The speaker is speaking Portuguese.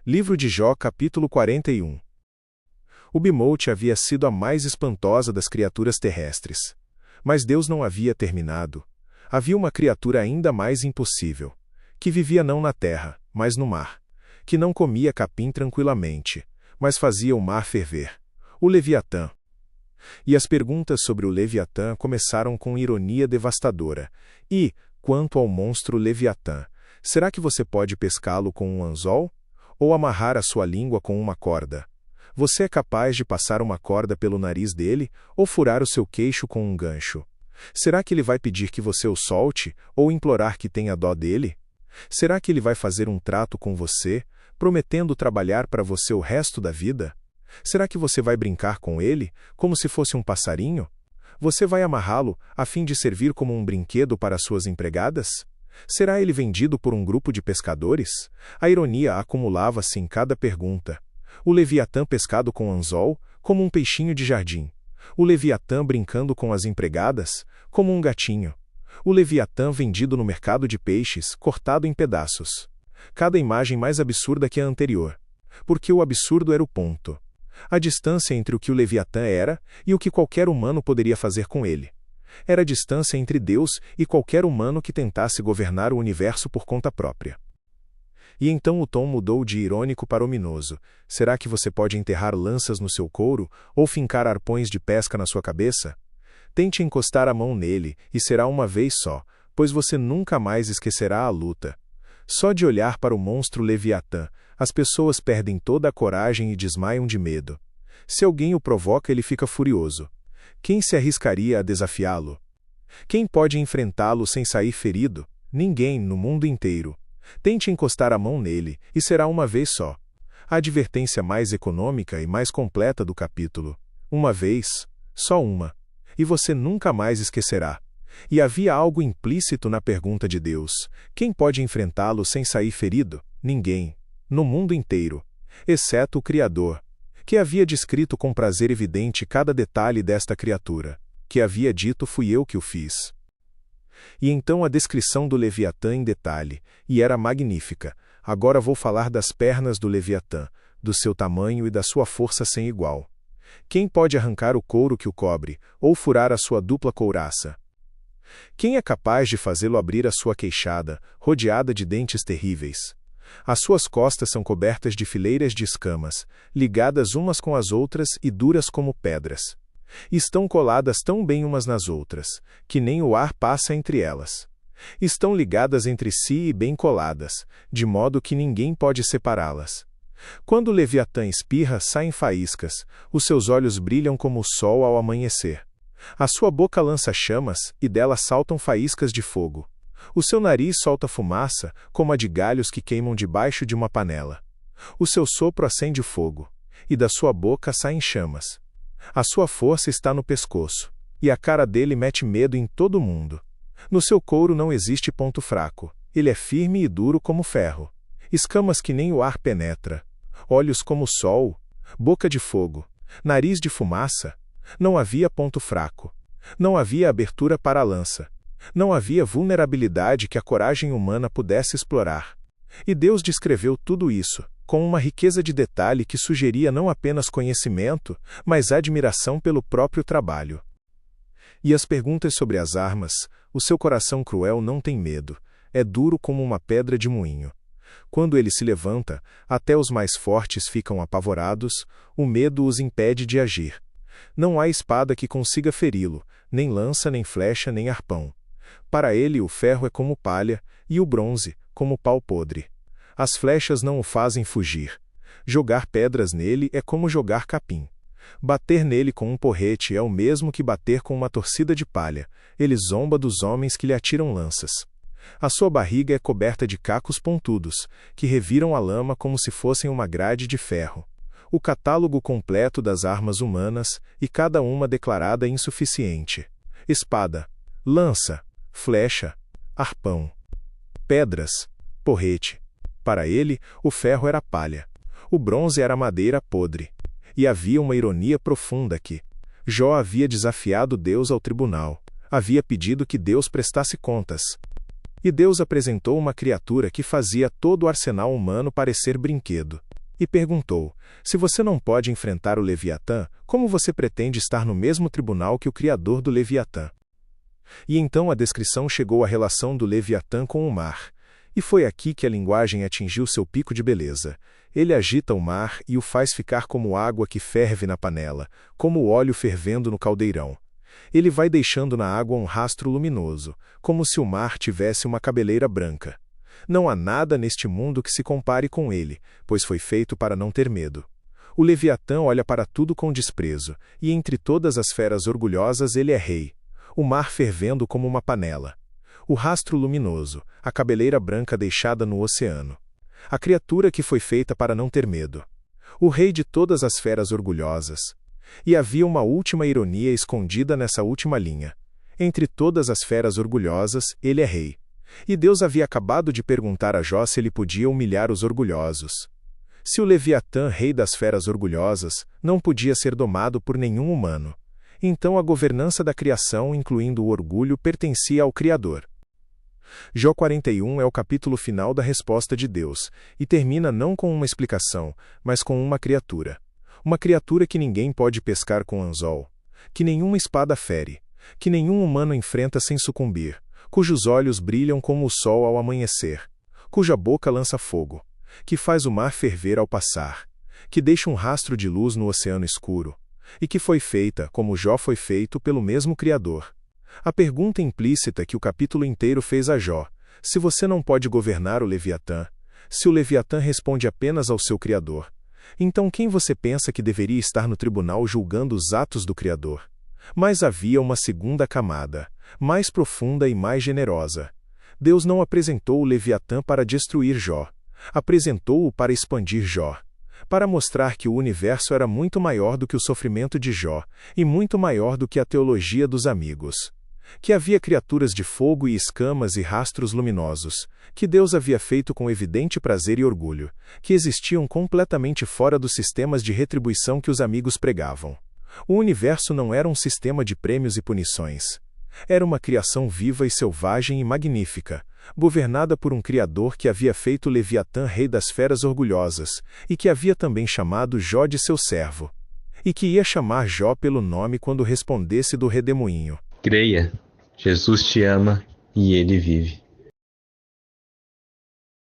Livro de Jó, capítulo 41. O Bimote havia sido a mais espantosa das criaturas terrestres. Mas Deus não havia terminado. Havia uma criatura ainda mais impossível, que vivia não na terra, mas no mar, que não comia capim tranquilamente, mas fazia o mar ferver. O Leviatã. E as perguntas sobre o Leviatã começaram com ironia devastadora. E, quanto ao monstro Leviatã, será que você pode pescá-lo com um anzol? Ou amarrar a sua língua com uma corda? Você é capaz de passar uma corda pelo nariz dele, ou furar o seu queixo com um gancho? Será que ele vai pedir que você o solte, ou implorar que tenha dó dele? Será que ele vai fazer um trato com você, prometendo trabalhar para você o resto da vida? Será que você vai brincar com ele, como se fosse um passarinho? Você vai amarrá-lo, a fim de servir como um brinquedo para suas empregadas? Será ele vendido por um grupo de pescadores? A ironia acumulava-se em cada pergunta. O Leviatã pescado com anzol, como um peixinho de jardim. O Leviatã brincando com as empregadas, como um gatinho. O Leviatã vendido no mercado de peixes, cortado em pedaços. Cada imagem mais absurda que a anterior. Porque o absurdo era o ponto. A distância entre o que o Leviatã era e o que qualquer humano poderia fazer com ele. Era a distância entre Deus e qualquer humano que tentasse governar o universo por conta própria. E então o tom mudou de irônico para ominoso. Será que você pode enterrar lanças no seu couro, ou fincar arpões de pesca na sua cabeça? Tente encostar a mão nele, e será uma vez só, pois você nunca mais esquecerá a luta. Só de olhar para o monstro Leviatã, as pessoas perdem toda a coragem e desmaiam de medo. Se alguém o provoca, ele fica furioso. Quem se arriscaria a desafiá-lo? Quem pode enfrentá-lo sem sair ferido? Ninguém no mundo inteiro. Tente encostar a mão nele, e será uma vez só. A advertência mais econômica e mais completa do capítulo. Uma vez, só uma. E você nunca mais esquecerá. E havia algo implícito na pergunta de Deus. Quem pode enfrentá-lo sem sair ferido? Ninguém. No mundo inteiro. Exceto o Criador, que havia descrito com prazer evidente cada detalhe desta criatura, que havia dito fui eu que o fiz. E então a descrição do Leviatã em detalhe, e era magnífica. Agora vou falar das pernas do Leviatã, do seu tamanho e da sua força sem igual. Quem pode arrancar o couro que o cobre, ou furar a sua dupla couraça? Quem é capaz de fazê-lo abrir a sua queixada, rodeada de dentes terríveis? As suas costas são cobertas de fileiras de escamas, ligadas umas com as outras e duras como pedras. Estão coladas tão bem umas nas outras, que nem o ar passa entre elas. Estão ligadas entre si e bem coladas, de modo que ninguém pode separá-las. Quando o Leviatã espirra, saem faíscas, os seus olhos brilham como o sol ao amanhecer. A sua boca lança chamas, e dela saltam faíscas de fogo. O seu nariz solta fumaça, como a de galhos que queimam debaixo de uma panela. O seu sopro acende fogo, e da sua boca saem chamas. A sua força está no pescoço, e a cara dele mete medo em todo mundo. No seu couro não existe ponto fraco, ele é firme e duro como ferro. Escamas que nem o ar penetra, olhos como o sol, boca de fogo, nariz de fumaça. Não havia ponto fraco. Não havia abertura para a lança. Não havia vulnerabilidade que a coragem humana pudesse explorar. E Deus descreveu tudo isso, com uma riqueza de detalhe que sugeria não apenas conhecimento, mas admiração pelo próprio trabalho. E as perguntas sobre as armas, o seu coração cruel não tem medo, é duro como uma pedra de moinho. Quando ele se levanta, até os mais fortes ficam apavorados, o medo os impede de agir. Não há espada que consiga feri-lo, nem lança, nem flecha, nem arpão. Para ele o ferro é como palha, e o bronze, como pau podre. As flechas não o fazem fugir. Jogar pedras nele é como jogar capim. Bater nele com um porrete é o mesmo que bater com uma torcida de palha. Ele zomba dos homens que lhe atiram lanças. A sua barriga é coberta de cacos pontudos, que reviram a lama como se fossem uma grade de ferro. O catálogo completo das armas humanas, e cada uma declarada insuficiente. Espada, lança, flecha, arpão, pedras, porrete. Para ele, o ferro era palha. O bronze era madeira podre. E havia uma ironia profunda que Jó havia desafiado Deus ao tribunal. Havia pedido que Deus prestasse contas. E Deus apresentou uma criatura que fazia todo o arsenal humano parecer brinquedo. E perguntou: se você não pode enfrentar o Leviatã, como você pretende estar no mesmo tribunal que o criador do Leviatã? E então a descrição chegou à relação do Leviatã com o mar. E foi aqui que a linguagem atingiu seu pico de beleza. Ele agita o mar e o faz ficar como água que ferve na panela, como óleo fervendo no caldeirão. Ele vai deixando na água um rastro luminoso, como se o mar tivesse uma cabeleira branca. Não há nada neste mundo que se compare com ele, pois foi feito para não ter medo. O Leviatã olha para tudo com desprezo, e entre todas as feras orgulhosas ele é rei. O mar fervendo como uma panela. O rastro luminoso, a cabeleira branca deixada no oceano. A criatura que foi feita para não ter medo. O rei de todas as feras orgulhosas. E havia uma última ironia escondida nessa última linha. Entre todas as feras orgulhosas, ele é rei. E Deus havia acabado de perguntar a Jó se ele podia humilhar os orgulhosos. Se o Leviatã, rei das feras orgulhosas, não podia ser domado por nenhum humano, então a governança da criação, incluindo o orgulho, pertencia ao Criador. Jó 41 é o capítulo final da resposta de Deus, e termina não com uma explicação, mas com uma criatura. Uma criatura que ninguém pode pescar com anzol, que nenhuma espada fere, que nenhum humano enfrenta sem sucumbir, cujos olhos brilham como o sol ao amanhecer, cuja boca lança fogo, que faz o mar ferver ao passar, que deixa um rastro de luz no oceano escuro, e que foi feita, como Jó foi feito, pelo mesmo Criador. A pergunta implícita que o capítulo inteiro fez a Jó: se você não pode governar o Leviatã, se o Leviatã responde apenas ao seu Criador, então quem você pensa que deveria estar no tribunal julgando os atos do Criador? Mas havia uma segunda camada, mais profunda e mais generosa. Deus não apresentou o Leviatã para destruir Jó. Apresentou-o para expandir Jó. Para mostrar que o universo era muito maior do que o sofrimento de Jó, e muito maior do que a teologia dos amigos. Que havia criaturas de fogo e escamas e rastros luminosos, que Deus havia feito com evidente prazer e orgulho, que existiam completamente fora dos sistemas de retribuição que os amigos pregavam. O universo não era um sistema de prêmios e punições. Era uma criação viva e selvagem e magnífica, governada por um Criador que havia feito Leviatã rei das feras orgulhosas, e que havia também chamado Jó de seu servo. E que ia chamar Jó pelo nome quando respondesse do redemoinho. Creia, Jesus te ama e ele vive.